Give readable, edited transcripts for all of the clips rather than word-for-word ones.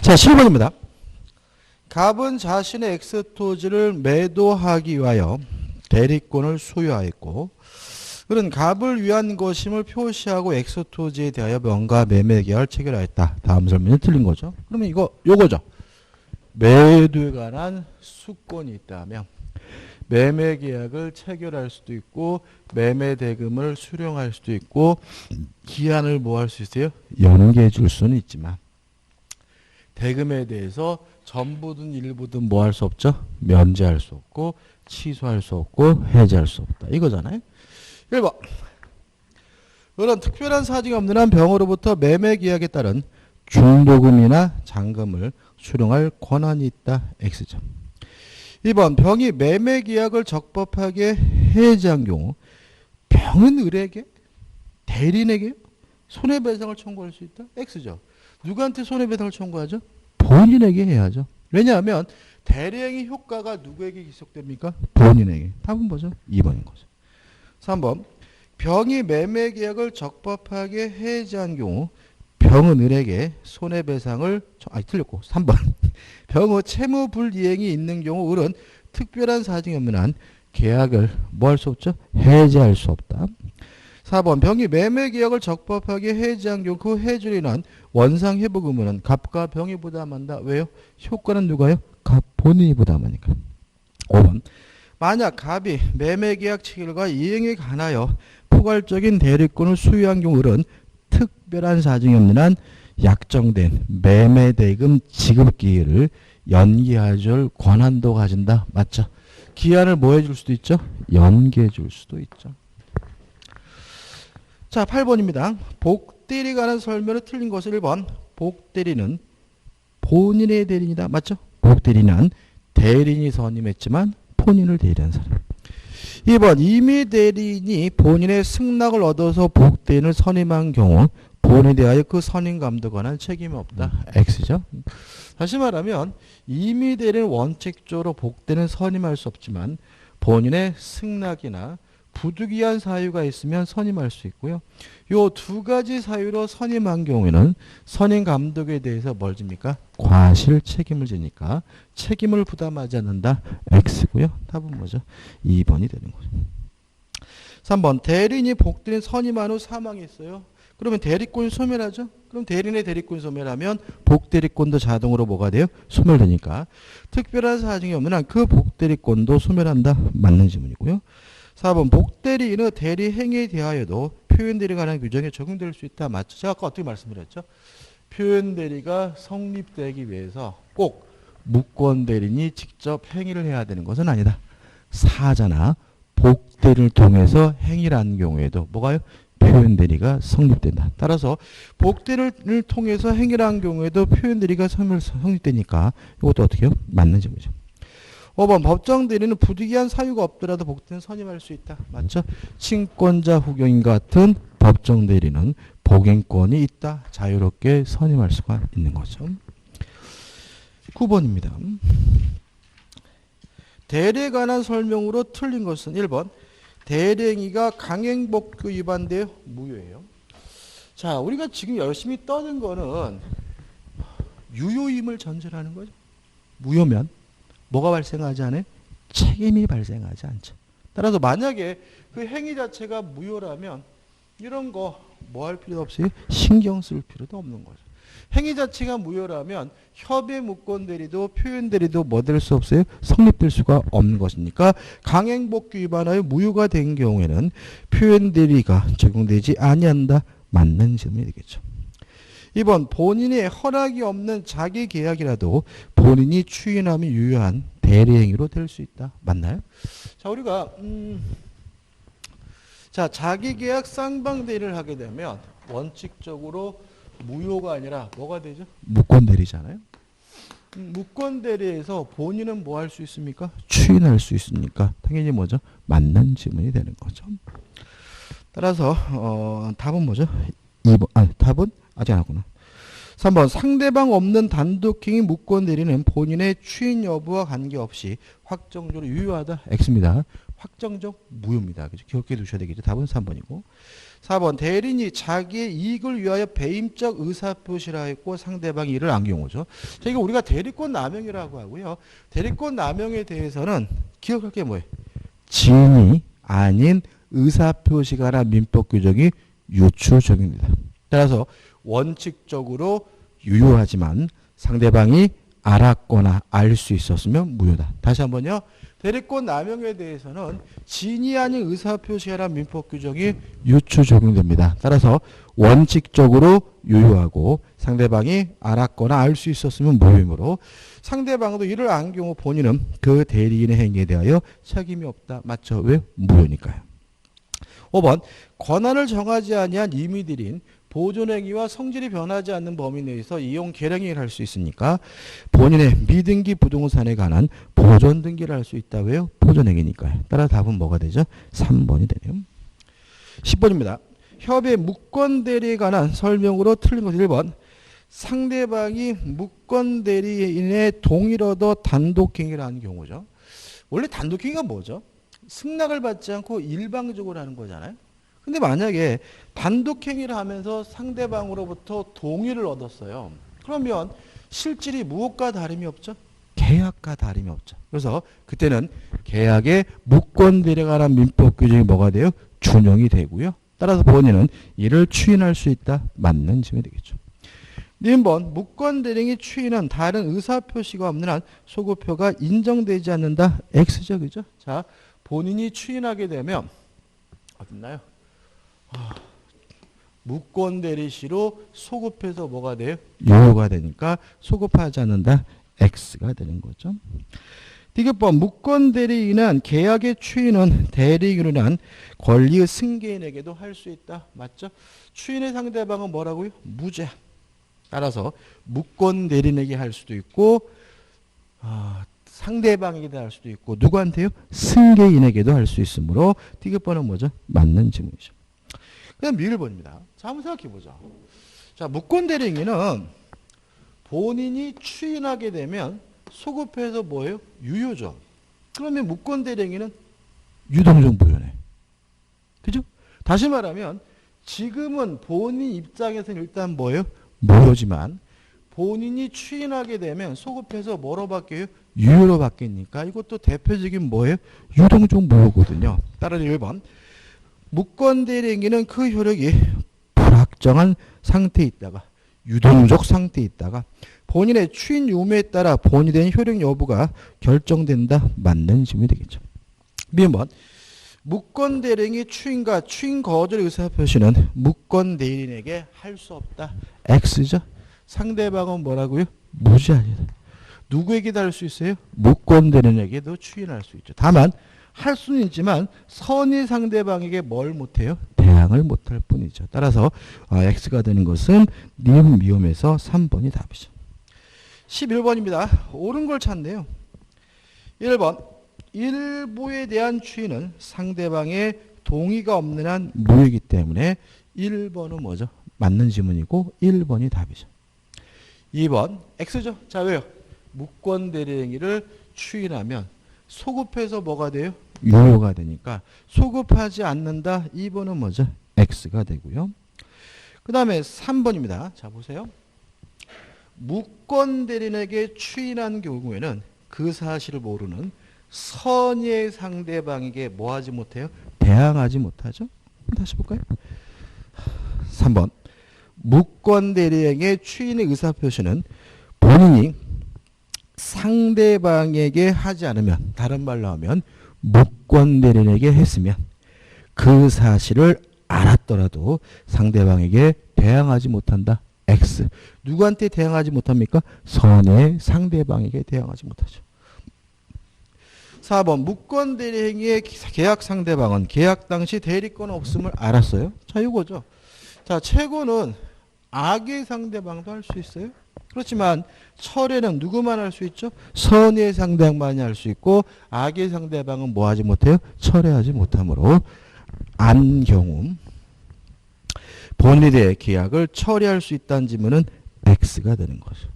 자, 7번입니다. 갑은 자신의 엑스토지를 매도하기 위하여 대리권을 소유하였고 그는 갑을 위한 것임을 표시하고 엑스토지에 대하여 명가 매매 계약을 체결하였다. 다음 설명이 틀린 거죠. 그러면 요거죠. 매도에 관한 수권이 있다면 매매 계약을 체결할 수도 있고 매매 대금을 수령할 수도 있고 기한을 뭐 할 수 있어요? 연기해 줄 수는 있지만 대금에 대해서 전부든 일부든 뭐 할 수 없죠? 면제할 수 없고 취소할 수 없고 해지할 수 없다. 이거잖아요. 1번. 그런 특별한 사정이 없는 한 병으로부터 매매 계약에 따른 중도금이나 잔금을 수령할 권한이 있다. X죠. 2번. 병이 매매 계약을 적법하게 해지한 경우 병은 을에게 대리인에게 손해배상을 청구할 수 있다. X죠. 누구한테 손해배상을 청구하죠? 본인에게 해야죠. 왜냐하면 대리행위 효과가 누구에게 기속됩니까? 본인에게. 답은 뭐죠? 2번인 거죠. 3번. 병이 매매 계약을 적법하게 해지한 경우 병은 을에게 손해배상을 틀렸고 3번. 병의 채무 불이행이 있는 경우 을은 특별한 사정이 없는 한 계약을 뭐 할 수 없죠? 해지할 수 없다. 4번. 병이 매매 계약을 적법하게 해지한 경우 그 해지로 인한 원상 회복 의무는 갑과 병이 부담한다. 왜요? 효과는 누가요? 갑 본인이 부담하니까. 5번. 만약 갑이 매매 계약 체결과 이행에 관하여 포괄적인 대리권을 소유한 경우 을은 특별한 사정이 없는 한 약정된 매매 대금 지급 기일을 연기해 줄 권한도 가진다. 맞죠? 기한을 뭐 해줄 수도 있죠? 연기해 줄 수도 있죠. 자, 8번입니다. 복대리 관한 설명을 틀린 것은 1번. 복대리는 본인의 대리인이다. 맞죠? 복대리는 대리인이 선임했지만 본인을 대리한 사람. 2번. 이미 대리인이 본인의 승낙을 얻어서 복대리인을 선임한 경우 본인에 대하여 그 선임 감독에 관한 책임이 없다. X죠. 다시 말하면 이미 대리인은 원칙적으로 복대리인을 선임할 수 없지만 본인의 승낙이나 부득이한 사유가 있으면 선임할 수 있고요. 요 두 가지 사유로 선임한 경우에는 선임 감독에 대해서 뭘 집니까? 과실 책임을 지니까 책임을 부담하지 않는다. X고요. 답은 뭐죠? 2번이 되는 거죠. 3번. 대리인이 복대리인 선임한 후 사망했어요. 그러면 대리권이 소멸하죠? 그럼 대리인의 대리권이 소멸하면 복대리권도 자동으로 뭐가 돼요? 소멸되니까 특별한 사정이 없는 한 그 복대리권도 소멸한다. 맞는 질문이고요. 4번. 복대리인의 대리 행위에 대하여도 표현대리에 관한 규정에 적용될 수 있다. 맞죠? 제가 아까 어떻게 말씀드렸죠? 표현대리가 성립되기 위해서 꼭 무권대리인이 직접 행위를 해야 되는 것은 아니다. 사자나 복대리를 통해서 행위를 한 경우에도 뭐가요? 표현대리가 성립된다. 따라서 복대리를 통해서 행위를 한 경우에도 표현대리가 성립되니까 이것도 어떻게 해요? 맞는 질문이죠. 5번. 법정 대리는 부득이한 사유가 없더라도 복대리는 선임할 수 있다. 맞죠? 친권자 후견인 같은 법정 대리는 복행권이 있다. 자유롭게 선임할 수가 있는 거죠. 9번입니다. 대리에 관한 설명으로 틀린 것은 1번. 대리행위가 강행법규 위반되어 무효예요. 자, 우리가 지금 열심히 떠든 거는 유효임을 전제로 하는 거죠. 무효면 뭐가 발생하지 않아요? 책임이 발생하지 않죠. 따라서 만약에 그 행위 자체가 무효라면 이런 거 뭐 할 필요도 없어요? 신경 쓸 필요도 없는 거죠. 행위 자체가 무효라면 협의 무권 대리도 표현 대리도 뭐 될 수 없어요? 성립될 수가 없는 것이니까 강행법규 위반하여 무효가 된 경우에는 표현 대리가 적용되지 아니한다. 맞는 질문이 되겠죠. 2번. 본인의 허락이 없는 자기 계약이라도 본인이 추인함이 유효한 대리행위로 될 수 있다. 맞나요? 자, 우리가 자, 자기 계약 쌍방 대리를 하게 되면 원칙적으로 무효가 아니라 뭐가 되죠? 무권 대리잖아요. 무권 대리에서 본인은 뭐 할 수 있습니까? 추인할 수 있습니까? 당연히 뭐죠? 맞는 질문이 되는 거죠. 따라서 답은 뭐죠? 2번. 답은 아직 안 하구나. 3번. 상대방 없는 단독행위 무권 대리는 본인의 추인 여부와 관계없이 확정적으로 유효하다. X입니다. 확정적 무효입니다. 그죠? 기억해 두셔야 되겠죠. 답은 3번이고. 4번 대리인이 자기의 이익을 위하여 배임적 의사표시라 했고 상대방이 이를 안 경우죠. 자, 이거 우리가 대리권 남용이라고 하고요. 대리권 남용에 대해서는 기억할 게 뭐예요? 지인이 아닌 의사표시가나 민법 규정이 유추적입니다. 따라서 원칙적으로 유효하지만 상대방이 알았거나 알 수 있었으면 무효다. 다시 한번요. 대리권 남용에 대해서는 지인이 아닌 의사표시나 민법 규정이 유추 적용됩니다. 따라서 원칙적으로 유효하고 상대방이 알았거나 알 수 있었으면 무효이므로 상대방도 이를 안 경우 본인은 그 대리인의 행위에 대하여 책임이 없다. 맞죠? 왜? 무효니까요. 5번 권한을 정하지 아니한 임의들인 보존행위와 성질이 변하지 않는 범위 내에서 이용 계량행위를 할 수 있으니까 본인의 미등기 부동산에 관한 보존 등기를 할 수 있다고요? 보존행위니까요. 따라 답은 뭐가 되죠? 3번이 되네요. 10번입니다. 협의 무권 대리에 관한 설명으로 틀린 것 1번. 상대방이 무권 대리인의 동의를 얻어 단독행위를 하는 경우죠. 원래 단독행위가 뭐죠? 승낙을 받지 않고 일방적으로 하는 거잖아요. 근데 만약에 단독행위를 하면서 상대방으로부터 동의를 얻었어요. 그러면 실질이 무엇과 다름이 없죠? 계약과 다름이 없죠. 그래서 그때는 계약의 무권 대리에 관한 민법 규정이 뭐가 돼요? 준용이 되고요. 따라서 본인은 이를 추인할 수 있다. 맞는 증이 되겠죠. 2번 무권 대리인이 추인한 다른 의사표시가 없는 한 소급표가 인정되지 않는다. X죠. 그죠? 자, 본인이 추인하게 되면 어딨나요? 무권 대리시로 소급해서 뭐가 돼요? 유효가 되니까 소급하지 않는다. X가 되는 거죠. 디귿번 무권 대리인은 계약의 추인은 대리인으로 인한 권리의 승계인에게도 할 수 있다. 맞죠? 추인의 상대방은 뭐라고요? 무죄. 따라서 무권 대리인에게 할 수도 있고 상대방에게도 할 수도 있고 누구한테요? 승계인에게도 할 수 있으므로 디귿번은 뭐죠? 맞는 지문이죠. 그 다음 미일번입니다. 자, 한번 생각해 보자. 자, 무권 대리인은 본인이 추인하게 되면 소급해서 뭐예요? 유효죠. 그러면 무권 대리인은 유동적 무효네. 그죠? 다시 말하면 지금은 본인 입장에서는 일단 뭐예요? 무효지만 본인이 추인하게 되면 소급해서 뭐로 바뀌어요? 유효로 바뀌니까 이것도 대표적인 뭐예요? 유동적 무효거든요. 따라서 1번. 무권 대리행위는 그 효력이 불확정한 상태에 있다가 유동적 상태에 있다가 본인의 추인 유무에 따라 본인에 대한 효력 여부가 결정된다. 맞는 질문이 되겠죠. B번 무권 대리인이 추인과 추인 거절 의사표시는 무권 대리인에게 할 수 없다. X죠. 상대방은 뭐라고요? 무죄아니다. 누구에게도 할 수 있어요? 무권 대리인에게도 추인할 수 있죠. 다만 할 수는 있지만 선의 상대방에게 뭘 못해요? 대항을 못할 뿐이죠. 따라서 X가 되는 것은 니은 미음에서 3번이 답이죠. 11번입니다. 옳은 걸 찾네요. 1번 일부에 대한 추인은 상대방의 동의가 없는 한 무효이기 때문에 1번은 뭐죠? 맞는 지문이고 1번이 답이죠. 2번 X죠. 자, 왜요? 무권 대리행위를 추인하면 소급해서 뭐가 돼요? 유효가 되니까 소급하지 않는다. 2번은 뭐죠? X가 되고요. 그 다음에 3번입니다. 자, 보세요. 무권 대리인에게 추인한 경우에는 그 사실을 모르는 선의의 상대방에게 뭐 하지 못해요? 대항하지 못하죠? 다시 볼까요? 3번. 무권 대리인의 추인의 의사표시는 본인이 상대방에게 하지 않으면, 다른 말로 하면 무권 대리인에게 했으면 그 사실을 알았더라도 상대방에게 대항하지 못한다. X. 누구한테 대항하지 못합니까? 선의 상대방에게 대항하지 못하죠. 4번 무권 대리행위의 계약 상대방은 계약 당시 대리권 없음을 알았어요. 자, 이거죠. 자, 최고는 악의 상대방도 할 수 있어요. 그렇지만 철회는 누구만 할 수 있죠? 선의 상대방만이 할 수 있고 악의 상대방은 뭐 하지 못해요? 철회하지 못하므로 안 경우 본인에 대해 계약을 철회할 수 있다는 지문은 X가 되는 거죠.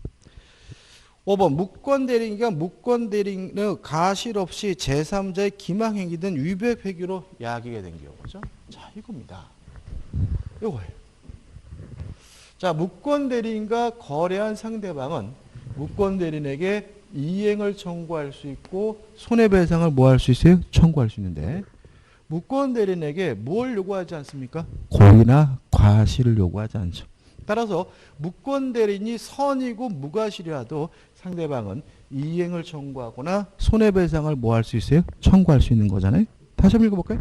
5번 무권 대리인과 무권 대리인의 가실 없이 제3자의 기망행위든 위배회계로 야기게 된 경우죠. 자, 이겁니다. 요거예요. 자, 무권 대리인과 거래한 상대방은 무권 대리인에게 이행을 청구할 수 있고 손해배상을 뭐 할 수 있어요? 청구할 수 있는데 무권 대리인에게 뭘 요구하지 않습니까? 고의나 과실을 요구하지 않죠. 따라서 무권 대리인이 선이고 무과실이라도 상대방은 이행을 청구하거나 손해배상을 뭐 할 수 있어요? 청구할 수 있는 거잖아요. 다시 한번 읽어볼까요?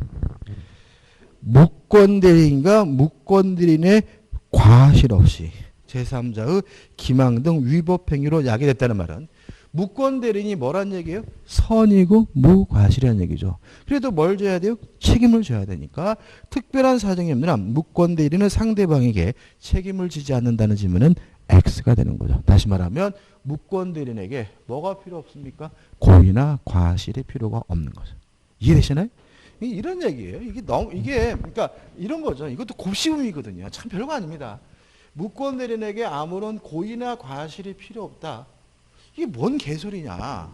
무권 대리인과 무권 대리인의 과실 없이 제3자의 기망 등 위법 행위로 야기됐다는 말은 무권 대리인이 뭐란 얘기예요? 선이고 무과실이라는 얘기죠. 그래도 뭘 져야 돼요? 책임을 져야 되니까 특별한 사정이 없는 한 무권 대리인은 상대방에게 책임을 지지 않는다는 질문은 X가 되는 거죠. 다시 말하면 무권 대리인에게 뭐가 필요 없습니까? 고의나 과실이 필요가 없는 거죠. 이해되시나요? 이런 얘기예요. 이게 그러니까 이런 거죠. 이것도 곱씹음이거든요. 참 별거 아닙니다. 무권 대리인에게 아무런 고의나 과실이 필요 없다. 이게 뭔 개소리냐.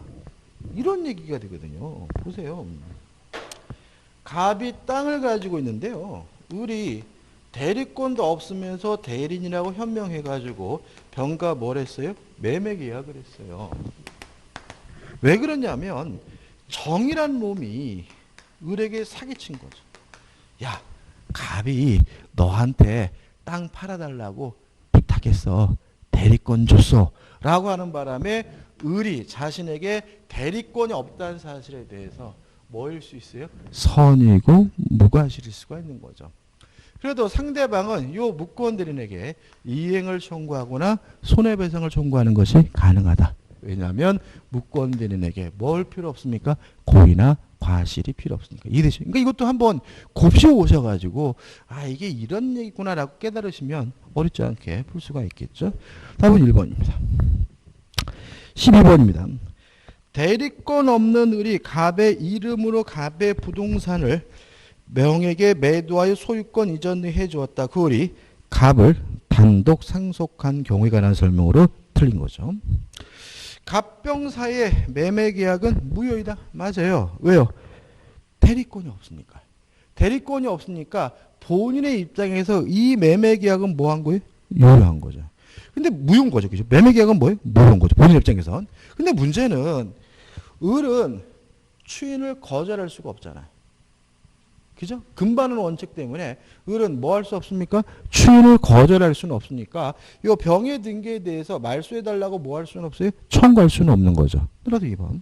이런 얘기가 되거든요. 보세요. 갑이 땅을 가지고 있는데요. 을이 대리권도 없으면서 대리인이라고 현명해가지고 병가 뭘 했어요? 매매 계약을 했어요. 왜 그러냐면 정이란 놈이 을에게 사기친 거죠. 야, 갑이 너한테 땅 팔아달라고 부탁했어. 대리권 줬어. 라고 하는 바람에 을이 자신에게 대리권이 없다는 사실에 대해서 뭐일 수 있어요? 선이고 무과실일 수가 있는 거죠. 그래도 상대방은 이 무권 대리인에게 이행을 청구하거나 손해배상을 청구하는 것이 가능하다. 왜냐하면 무권 대리인에게 뭘 필요 없습니까? 고의나 과실이 필요 없으니까. 이해되시죠? 그러니까 이것도 한번 곱씹어 오셔가지고 아 이게 이런 얘기구나라고 깨달으시면 어렵지 않게 풀 수가 있겠죠. 답은 1번입니다. 12번입니다. 대리권 없는 을이 갑의 이름으로 갑의 부동산을 명에게 매도하여 소유권 이전해 주었다. 그 을이 갑을 단독 상속한 경우에 관한 설명으로 틀린 거죠. 갑병 사이의 매매 계약은 무효이다. 맞아요. 왜요? 대리권이 없으니까. 대리권이 없으니까 본인의 입장에서 이 매매 계약은 뭐 한 거예요? 유효한 거죠. 근데 무효인 거죠. 그죠? 매매 계약은 뭐예요? 무효인 거죠. 본인 입장에선. 근데 문제는 을은 추인을 거절할 수가 없잖아요. 그죠? 금반은 원칙 때문에 을은 뭐 할 수 없습니까? 추인을 거절할 수는 없으니까 이 병의 등기에 대해서 말소해달라고 뭐 할 수는 없어요? 청구할 수는 없는 거죠. 따라서 2번.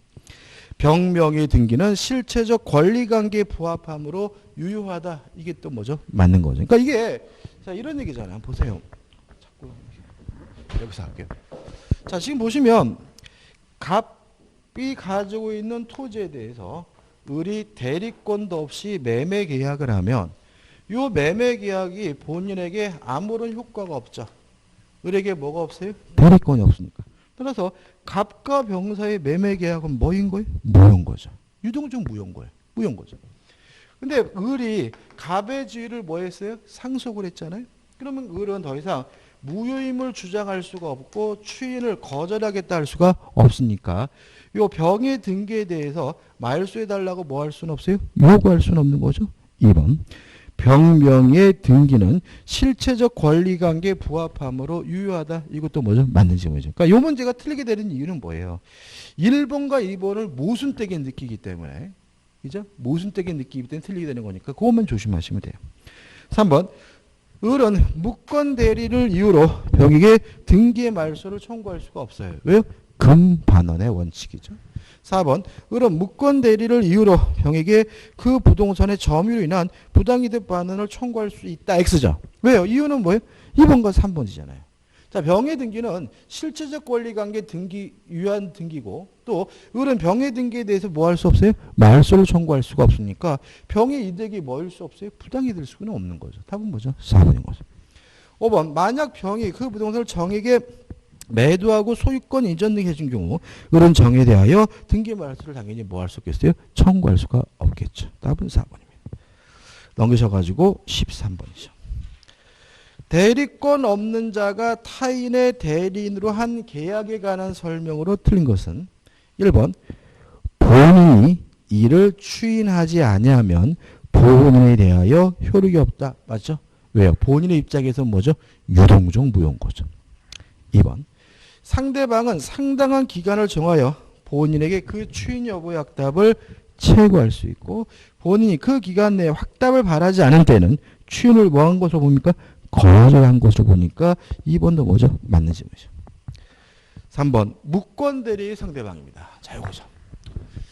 병명의 등기는 실체적 권리관계에 부합함으로 유효하다. 이게 또 뭐죠? 맞는 거죠. 그러니까 이게 자 이런 얘기잖아요. 보세요. 자꾸 여기서 할게요. 자 지금 보시면 갑이 가지고 있는 토지에 대해서 을이 대리권도 없이 매매 계약을 하면 이 매매 계약이 본인에게 아무런 효과가 없죠. 을에게 뭐가 없어요? 대리권이 없으니까. 따라서 갑과 병 사이의 매매 계약은 뭐인 거예요? 무효인 거죠. 유동적 무효인 거예요. 무효인 거죠. 근데 을이 갑의 지위를 뭐 했어요? 상속을 했잖아요. 그러면 을은 더 이상 무효임을 주장할 수가 없고 추인을 거절하겠다 할 수가 없으니까 이 병의 등기에 대해서 말소해달라고 뭐 할 수는 없어요? 요구할 수는 없는 거죠. 2번. 병명의 등기는 실체적 권리관계에 부합함으로 유효하다. 이것도 뭐죠? 맞는 질문이죠. 그러니까 이 문제가 틀리게 되는 이유는 뭐예요? 1번과 2번을 모순되게 느끼기 때문에 그죠? 모순되게 느끼기 때문에 틀리게 되는 거니까 그것만 조심하시면 돼요. 3번. 을은 무권 대리를 이유로 병에게 등기의 말소를 청구할 수가 없어요. 왜요? 금반원의 원칙이죠. 4번. 을은 무권 대리를 이유로 병에게 그 부동산의 점유로 인한 부당이득 반환을 청구할 수 있다. X죠. 왜요? 이유는 뭐예요? 2번과 3번이잖아요. 자, 병의 등기는 실체적 권리관계 등기, 유한 등기고 또 을은 병의 등기에 대해서 뭐 할 수 없어요? 말소를 청구할 수가 없으니까 병의 이득이 뭐일 수 없어요? 부당이 될 수는 없는 거죠. 답은 뭐죠? 4번인 거죠. 5번. 만약 병이 그 부동산을 정에게 매도하고 소유권 이전 등 해준 경우 을은 정에 대하여 등기 말소를 당연히 뭐 할 수 없겠어요? 청구할 수가 없겠죠. 답은 4번입니다. 넘기셔가지고 13번이죠. 대리권 없는 자가 타인의 대리인으로 한 계약에 관한 설명으로 틀린 것은 1번 본인이 이를 추인하지 아니하면 본인에 대하여 효력이 없다. 맞죠? 왜요? 본인의 입장에서 뭐죠? 유동적 무효인 거죠. 2번. 상대방은 상당한 기간을 정하여 본인에게 그 추인 여부의 확답을 채구할 수 있고 본인이 그 기간 내에 확답을 바라지 않은 때는 추인을 뭐 한 것으로 봅니까? 거절한 것으로 보니까 2번도 뭐죠? 맞는 질문이죠. 3번. 무권 대리의 상대방입니다. 자, 이거죠.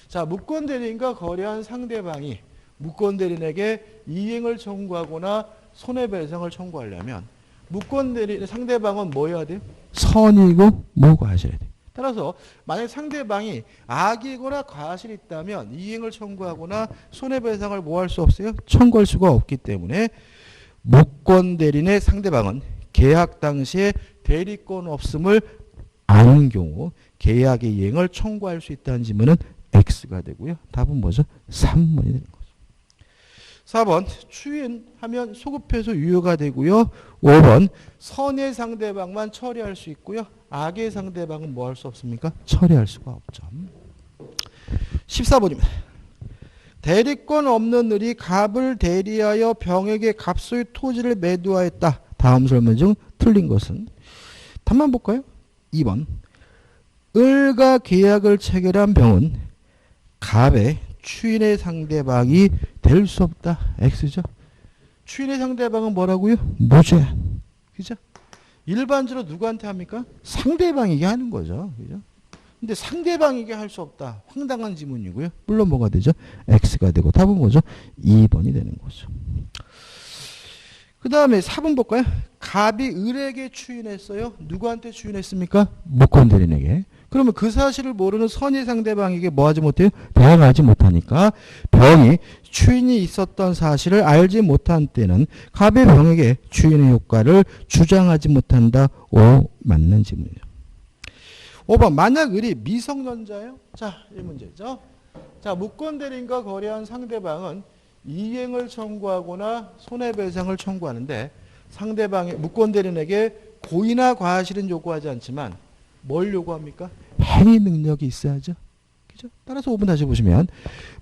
자, 무권 대리인과 거래한 상대방이 무권 대리인에게 이행을 청구하거나 손해배상을 청구하려면 무권 대리 상대방은 뭐 해야 돼요? 선이고 무과실해야 돼요. 따라서 만약 상대방이 악이거나 과실이 있다면 이행을 청구하거나 손해배상을 뭐 할 수 없어요? 청구할 수가 없기 때문에 무권 대리인의 상대방은 계약 당시에 대리권 없음을 아는 경우 계약의 이행을 청구할 수 있다는 질문은 X가 되고요. 답은 뭐죠? 3번이 되는 거죠. 4번 추인하면 소급해서 유효가 되고요. 5번 선의 상대방만 처리할 수 있고요. 악의 상대방은 뭐 할 수 없습니까? 처리할 수가 없죠. 14번입니다. 대리권 없는 을이 갑을 대리하여 병에게 갑소의 토지를 매도하였다. 다음 설문 중 틀린 것은? 답만 볼까요? 2번. 을과 계약을 체결한 병은 갑의 추인의 상대방이 될 수 없다. X죠. 추인의 상대방은 뭐라고요? 무죄한. 그죠? 일반적으로 누구한테 합니까? 상대방에게 하는 거죠. 그죠? 근데 상대방에게 할 수 없다. 황당한 지문이고요. 물론 뭐가 되죠? X가 되고 답은 뭐죠? 2번이 되는 거죠. 그 다음에 4번 볼까요? 갑이 을에게 추인했어요. 누구한테 추인했습니까? 무권 대리인에게. 그러면 그 사실을 모르는 선의 상대방에게 뭐 하지 못해요? 대항하지 못하니까 병이 추인이 있었던 사실을 알지 못한 때는 갑의 병에게 추인의 효과를 주장하지 못한다. 오, 맞는 질문이에요. 5번. 만약 을이 미성년자예요? 자, 이 문제죠. 자, 무권 대리인과 거래한 상대방은 이행을 청구하거나 손해배상을 청구하는데 상대방의 무권 대리인에게 고의나 과실은 요구하지 않지만 뭘 요구합니까? 행위 능력이 있어야죠. 그죠? 따라서 5번 다시 보시면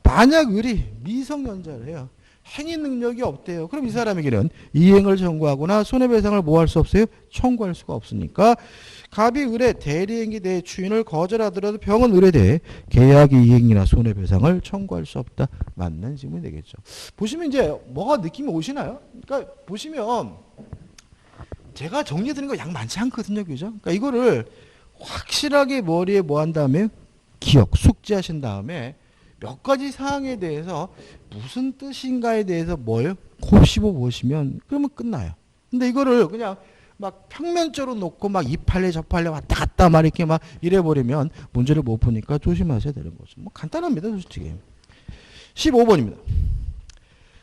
만약 을이 미성년자래요. 행위 능력이 없대요. 그럼 이 사람에게는 이행을 청구하거나 손해배상을 뭐 할 수 없어요? 청구할 수가 없으니까 갑이 을의 대리행위에 대해 추인을 거절하더라도 병은 을에 대해 계약의 이행이나 손해배상을 청구할 수 없다. 맞는 질문이 되겠죠. 보시면 이제 뭐가 느낌이 오시나요? 그러니까 보시면 제가 정리해드리는 거 양 많지 않거든요. 그죠? 그러니까 이거를 확실하게 머리에 뭐 한 다음에 기억, 숙지하신 다음에 몇 가지 사항에 대해서 무슨 뜻인가에 대해서 뭘 곱씹어 보시면 그러면 끝나요. 근데 이거를 그냥 막 평면적으로 놓고 막 이 판례 저 판례 왔다 갔다 막 이렇게 막 이래버리면 문제를 못 푸니까 조심하셔야 되는 거죠. 뭐 간단합니다, 솔직히. 15번입니다.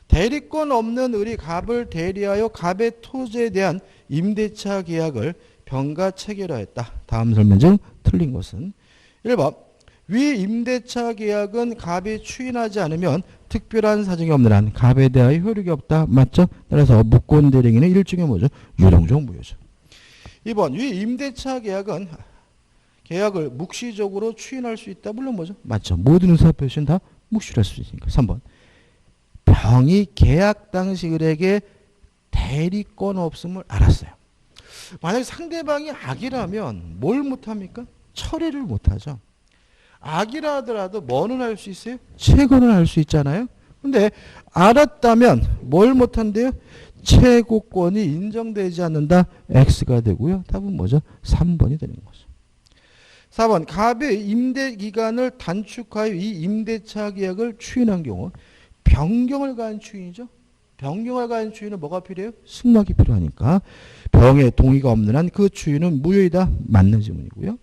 대리권 없는 을이 갑을 대리하여 갑의 토지에 대한 임대차 계약을 병과 체결하였다. 다음 설명 중 틀린 것은? 1번. 위 임대차 계약은 갑이 추인하지 않으면 특별한 사정이 없는 한 갑에 대하여 효력이 없다. 맞죠? 따라서 무권 대리인은 일종의 뭐죠? 유동적 무효죠. 2번. 위 임대차 계약은 계약을 묵시적으로 추인할 수 있다. 물론 뭐죠? 맞죠. 모든 의사 표시는 다 묵시할 수 있으니까. 3번. 병이 계약 당시 을에게 대리권 없음을 알았어요. 만약 상대방이 악이라면 뭘 못합니까? 처리를 못하죠. 악이라 하더라도 뭐는 할 수 있어요? 채권을 할 수 있잖아요. 근데 알았다면 뭘 못한대요? 채권이 인정되지 않는다. X가 되고요. 답은 뭐죠? 3번이 되는 거죠. 4번. 갑의 임대기간을 단축하여 이 임대차 계약을 추인한 경우 변경을 가한 추인이죠. 변경을 가한 추인은 뭐가 필요해요? 승낙이 필요하니까 병의 동의가 없는 한 그 추인은 무효이다. 맞는 질문이고요.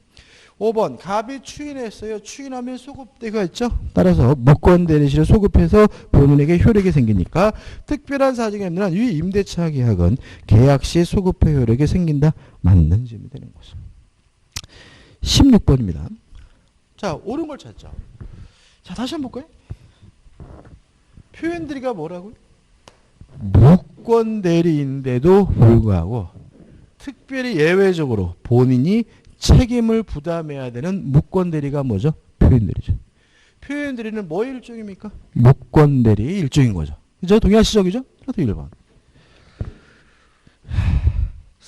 5번. 갑이 추인했어요. 추인하면 소급대가 있죠. 따라서 무권 대리실을 소급해서 본인에게 효력이 생기니까 특별한 사정이 없는 한 이 임대차 계약은 계약 시 소급의 효력이 생긴다. 맞는 질문이 되는 거죠. 16번입니다. 자, 옳은 걸 찾죠. 자, 다시 한번 볼까요? 표현들이가 뭐라고요? 무권 대리인데도 불구하고 특별히 예외적으로 본인이 책임을 부담해야 되는 무권 대리가 뭐죠? 표현들이죠. 표현들이는 뭐의 일종입니까? 무권 대리의 일종인 거죠. 그죠? 동의하시죠? 그죠? 그래도 1번.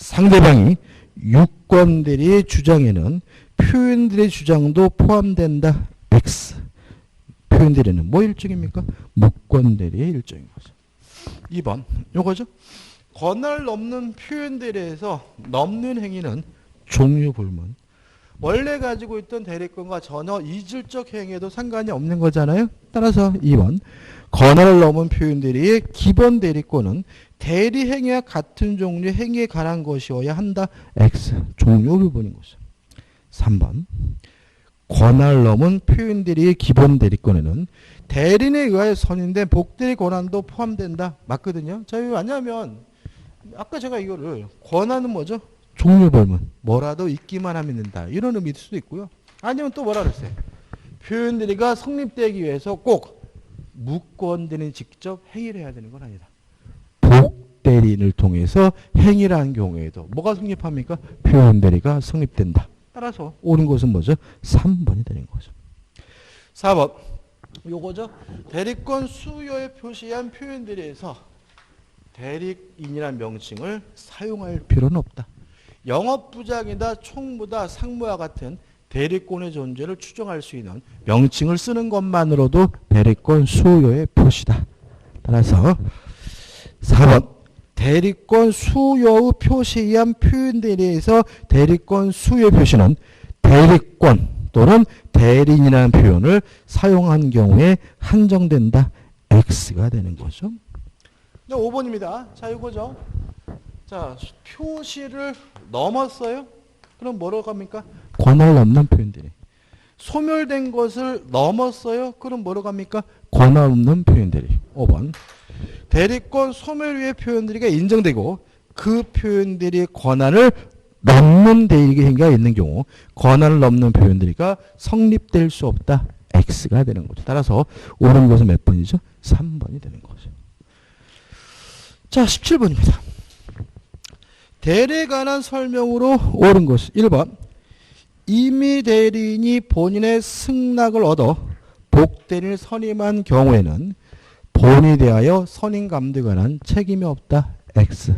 상대방이 유권대리의 주장에는 표현들의 주장도 포함된다. X. 표현대리는 뭐 일정입니까? 무권대리의 일정인 거죠. 2번 요거죠. 권한을 넘는 표현대리에서 넘는 행위는 종류불문. 원래 가지고 있던 대리권과 전혀 이질적 행위에도 상관이 없는 거잖아요. 따라서 2번 권한을 넘은 표현대리의 기본 대리권은 대리 행위와 같은 종류의 행위에 관한 것이어야 한다. X. 종류 부분인 거죠. 3번 권한을 넘은 표현대리의 기본 대리권에는 대리인에 의하여 선임된 복대리 권한도 포함된다. 맞거든요. 자, 왜냐하면 아까 제가 이거를 권한은 뭐죠? 종류불문. 뭐라도 있기만 하면 된다. 이런 의미일 수도 있고요. 아니면 또 뭐라 그랬어요? 표현대리가 성립되기 위해서 꼭 무권대리인이 직접 행위를 해야 되는 건 아니다. 복대리인을 통해서 행위를 한 경우에도 뭐가 성립합니까? 표현대리가 성립된다. 따라서 옳은 것은 뭐죠? 3번이 되는 거죠. 4번 요거죠. 대리권 수요에 표시한 표현대리에서 대리인이라는 명칭을 사용할 필요는 없다. 영업부장이다, 총무다, 상무와 같은 대리권의 존재를 추정할 수 있는 명칭을 쓰는 것만으로도 대리권 수요의 표시다. 따라서 4번 대리권 수요의 표시에 의한 표현대리에서 대리권 수요의 표시는 대리권 또는 대리인이라는 표현을 사용한 경우에 한정된다. X가 되는 거죠. 5번입니다. 자, 이거죠. 자, 표시를 넘었어요? 그럼 뭐라고 합니까? 권한을 넘는 표현들이. 소멸된 것을 넘었어요? 그럼 뭐라고 합니까? 권한 없는 표현들이. 5번. 대리권 소멸 위의 표현들이가 인정되고 그 표현들이 권한을 넘는 대리행위가 있는 경우 권한을 넘는 표현들이가 성립될 수 없다. X가 되는 거죠. 따라서 옳은 것은 몇 번이죠? 3번이 되는 거죠. 자, 17번입니다. 대리에 관한 설명으로 옳은 것은 1번 임의 대리인이 본인의 승낙을 얻어 복대리인을 선임한 경우에는 본인에 대하여 선임 감독에 관한 책임이 없다. X.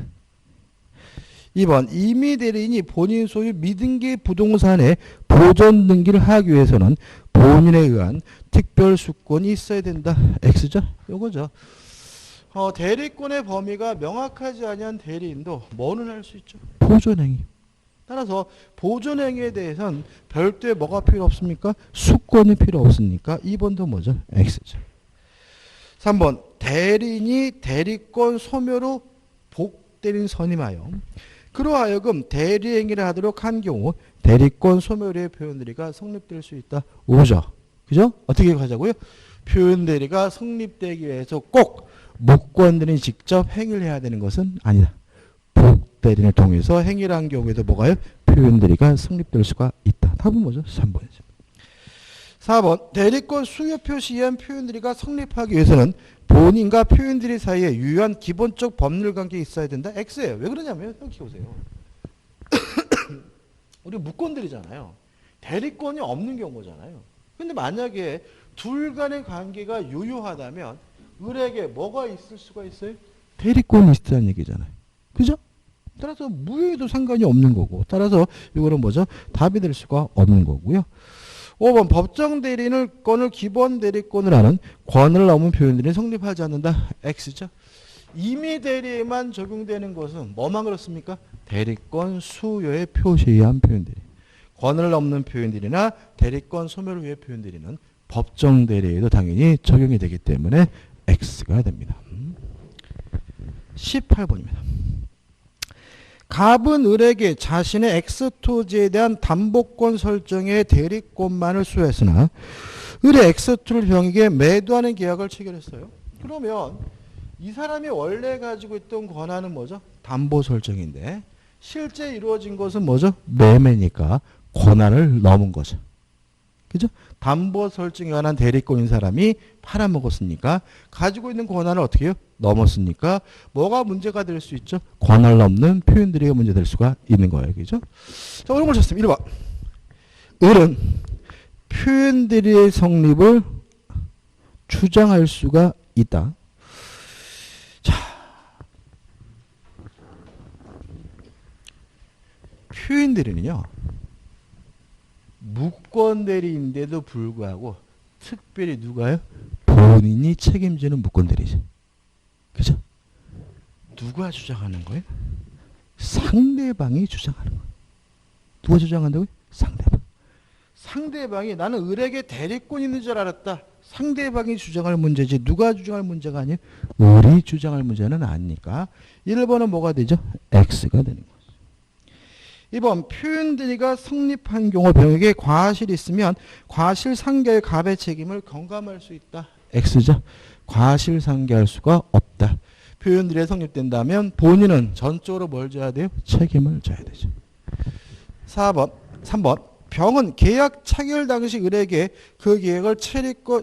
2번 임의 대리인이 본인 소유 미등기 부동산의 보존 등기를 하기 위해서는 본인에 의한 특별 수권이 있어야 된다. X죠? 요거죠. 대리권의 범위가 명확하지 아니한 대리인도 뭐는 할 수 있죠? 보존행위. 따라서 보존행위에 대해서는 별도의 뭐가 필요 없습니까? 수권이 필요 없으니까 2번도 뭐죠? X죠. 3번 대리인이 대리권 소멸 후 복대리인 선임하여 그러하여금 대리행위를 하도록 한 경우 대리권 소멸의 표현대리가 성립될 수 있다. 5죠. 그죠? 어떻게 하자고요? 표현대리가 성립되기 위해서 꼭 무권대리인이 직접 행위를 해야 되는 것은 아니다. 복대리인을 통해서 행위를 한 경우에도 뭐가요? 표현대리가 성립될 수가 있다. 답은 뭐죠? 3번이죠. 4번 대리권 수요 표시에 의한 표현대리가 성립하기 위해서는 본인과 표현대리 사이에 유효한 기본적 법률 관계가 있어야 된다. X예요. 왜 그러냐면 생각해보세요. 우리 무권대리잖아요. 대리권이 없는 경우잖아요. 근데 만약에 둘 간의 관계가 유효하다면 을에게 뭐가 있을 수가 있어요? 대리권이 있다는 얘기잖아요. 그죠? 따라서 무효에도 상관이 없는 거고 따라서 이거는 뭐죠? 답이 될 수가 없는 거고요. 5번 법정 대리인권을 기본 대리권을 하는 권한을 넘은 표현들이 성립하지 않는다. X죠. 임의 대리에만 적용되는 것은 뭐만 그렇습니까? 대리권 수요의 표시에 의한 표현들이. 권한을 넘는 표현들이나 대리권 소멸 위의 표현들이는 법정 대리에도 당연히 적용이 되기 때문에 X가 됩니다. 18번입니다. 갑은 을에게 자신의 X 토지에 대한 담보권 설정의 대리권만을 수여했으나 을의 X2를 병에게 매도하는 계약을 체결했어요. 그러면 이 사람이 원래 가지고 있던 권한은 뭐죠? 담보 설정인데 실제 이루어진 것은 뭐죠? 매매니까 권한을 넘은 거죠. 그죠? 담보 설정에 관한 대리권인 사람이 팔아먹었으니까 가지고 있는 권한을 어떻게 해요? 넘었으니까 뭐가 문제가 될 수 있죠? 권한을 넘는 표현들이 문제될 수가 있는 거예요. 그죠? 자, 오늘 보셨습니다. 1번. 을은 표현들의 성립을 주장할 수가 있다. 자, 표현 대리는요. 무권 대리인데도 불구하고 특별히 누가요? 본인이 책임지는 무권 대리죠. 그죠? 누가 주장하는 거예요? 상대방이 주장하는 거예요. 누가 주장한다고요? 상대방. 상대방이 나는 을에게 대리권이 있는 줄 알았다. 상대방이 주장할 문제지 누가 주장할 문제가 아니에요. 을이 주장할 문제는 아니니까 1번은 뭐가 되죠? X가 되는 거죠. 2번 표현 대리가 성립한 경우 병역에 과실이 있으면 과실상계의 갑의 책임을 경감할 수 있다. X죠. 과실상계할 수가 없다. 표현 대리가 성립된다면 본인은 전적으로 뭘 져야 돼요? 책임을 져야 되죠. 3번 병은 계약 체결 당시 을에게 그 계약을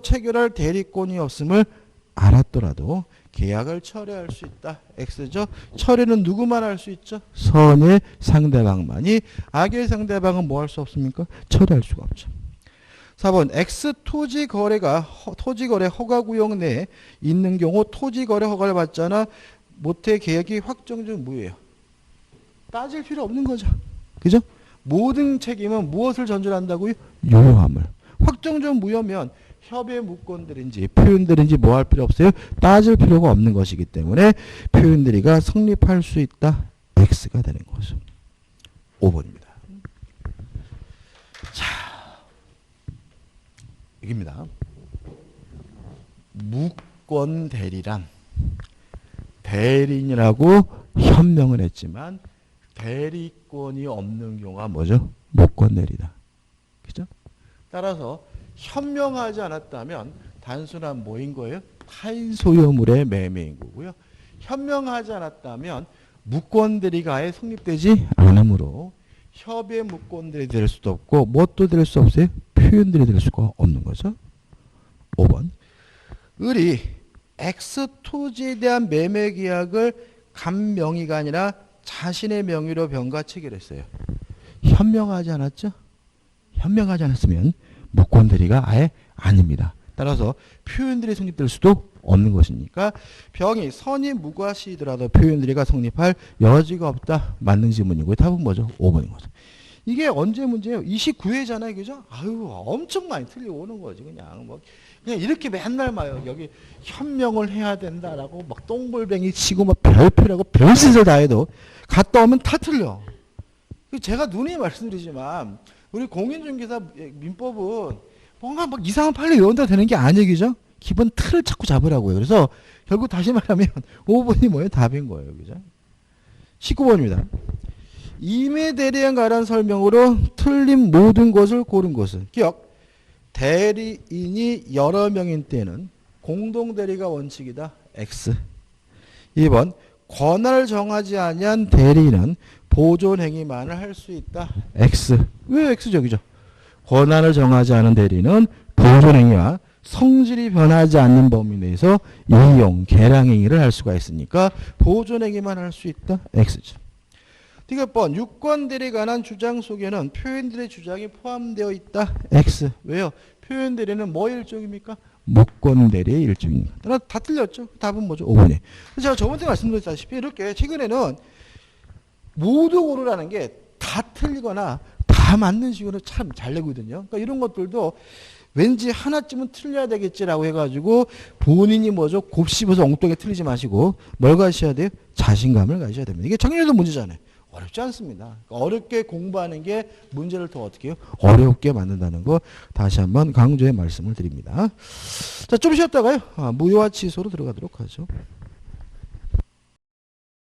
체결할 대리권이 없음을 알았더라도 계약을 철회할 수 있다. X죠. 철회는 누구만 할 수 있죠? 선의 상대방만이. 악의 상대방은 뭐 할 수 없습니까? 철회할 수가 없죠. 4번 X 토지거래가 토지거래 허가구역 내에 있는 경우 토지거래 허가를 받잖아 모태 계약이 확정적 무효예요. 따질 필요 없는 거죠. 그죠? 모든 책임은 무엇을 전제한다고요? 유효함을. 확정적 무효면 협의 무권들인지 표현들인지 뭐 할 필요 없어요? 따질 필요가 없는 것이기 때문에 표현들이가 성립할 수 있다. X가 되는 거죠. 5번입니다. 자, 여기입니다. 무권 대리란 대리인이라고 현명을 했지만 대리권이 없는 경우가 뭐죠? 무권 대리다. 그죠? 따라서 현명하지 않았다면 단순한 뭐인 거예요? 타인 소유물의 매매인 거고요. 현명하지 않았다면 무권 대리가 아예 성립되지 않으므로 협의 무권들이 될 수도 없고 뭣도 될 수 없어요? 표현들이 될 수가 없는 거죠. 5번 을이 X 토지에 대한 매매 계약을 간 명의가 아니라 자신의 명의로 병가 체결했어요. 현명하지 않았죠? 현명하지 않았으면 무권 대리가 아예 아닙니다. 따라서 표현들이 성립될 수도 없는 것이니까 병이 선이 무과시더라도 표현들이가 성립할 여지가 없다. 맞는 지문이고요. 답은 뭐죠? 5번인 거죠. 이게 언제 문제예요? 29회잖아요. 그죠? 아유, 엄청 많이 틀려오는 거지. 그냥 이렇게 맨날 막 여기 현명을 해야 된다라고 막 똥골뱅이 치고 막 별표라고 별짓을 다 해도 갔다 오면 다 틀려. 제가 누누이 말씀드리지만 우리 공인중개사 민법은 뭔가 막 이상한 판례 외운다 되는 게 아니에요. 그죠? 기본 틀을 자꾸 잡으라고요. 그래서 결국 다시 말하면 5번이 뭐예요? 답인 거예요. 그죠? 19번입니다. 임의 대리에 관한 설명으로 틀린 모든 것을 고른 것은 기억. 대리인이 여러 명인 때는 공동대리가 원칙이다. X. 2번 권한을 정하지 아니한 대리인은 보존행위만을 할 수 있다. X. 왜 X적이죠? 권한을 정하지 않은 대리인은 보존행위와 성질이 변하지 않는 범위 내에서 이용, 계량행위를 할 수가 있으니까 보존행위만 할 수 있다. X죠. 디귿번 유권대리에 관한 주장 속에는 표현들의 주장이 포함되어 있다. X. 왜요? 표현대리는 뭐 일종입니까? 무권대리의 일종입니다. 따라 다 틀렸죠? 답은 뭐죠? 5번이. 제가 저번에 말씀드렸다시피 이렇게 최근에는 모두 고르라는 게 다 틀리거나 다 맞는 식으로 참 잘 내거든요. 그러니까 이런 것들도 왠지 하나쯤은 틀려야 되겠지라고 해가지고 본인이 뭐죠? 곱씹어서 엉뚱하게 틀리지 마시고 뭘 가셔야 돼요? 자신감을 가셔야 됩니다. 이게 작년에도 문제잖아요. 어렵지 않습니다. 어렵게 공부하는 게 문제를 더 어떻게 해요? 어렵게 만든다는 거 다시 한번 강조해 말씀을 드립니다. 자, 좀 쉬었다가요. 무효와 취소로 들어가도록 하죠.